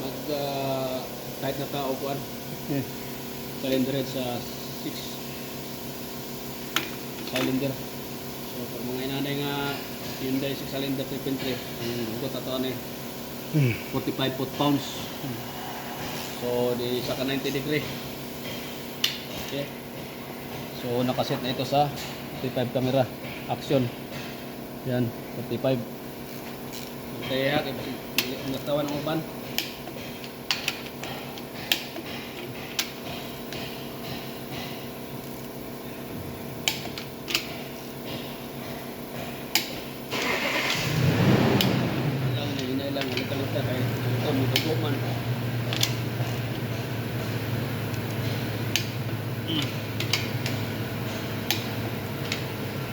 mag kahit na tao kuan cylinder head sa 6 cylinder. So pag mga inanay nga Hyundai 6 cylinder 3.3 ang hugot ato ni 45 foot-pounds. So di sa ka 90 degree. Okay. So nakaset na ito sa 45 camera action. Yan 45. Kaya kay natawan ng uban. Lang halita-halita kay ito mutuguman.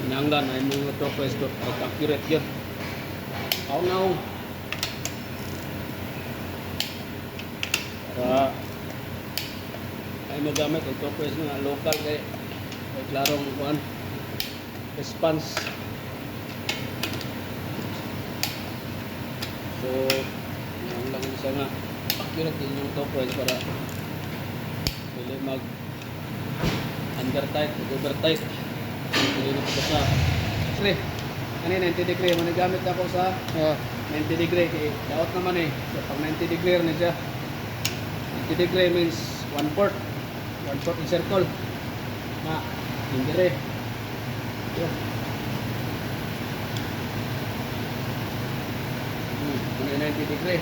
Inanglan ay mga turquoise dot accurate yun. Kaungaw. Para ay magamit ang turquoise nga local kay klarong kuan response. So, yung lang isa nga accurate din yung turquoise para pwede mag under tight, over tight. Pwede na po sa actually, kanina 90 degree managamit ako sa 90 degree kaya daot naman so pag 90 degree na siya 90 degree means 1/4 in circle na hindi yun. 90 degree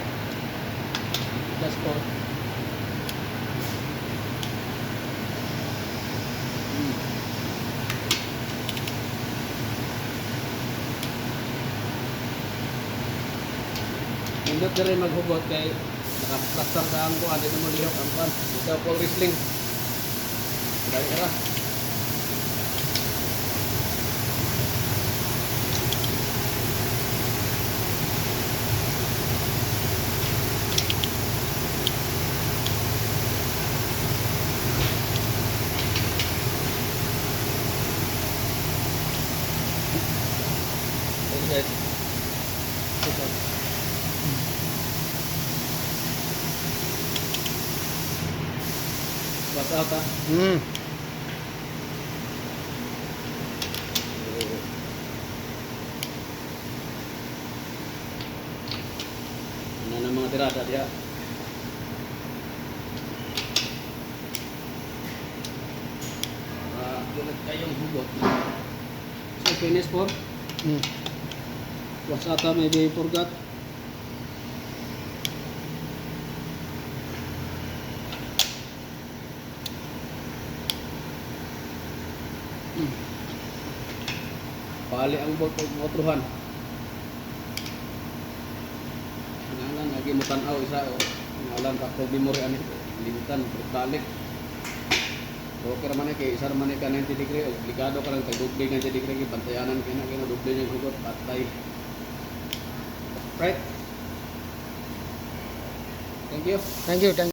plus po Indot na rin maghugot kay nakaplastar sa ang kuhan dito mo lihok ang kuhan ito po wrestling dahil ka okay. What's out ha? Ano na mga tirada diya? Gulat kayong hugot. So finish po? What's out ha? Maybe forgot. Pali ang bolt og motorhan. Ngalan lagi mo tan-aw isa o ngalan ka ko memory ani limitan balik. Okay ra man kay isa ra man ka 90 degree obligado ka lang kay doble 90 degree bantayanan kina doble yung hugot patay. Right? Thank you.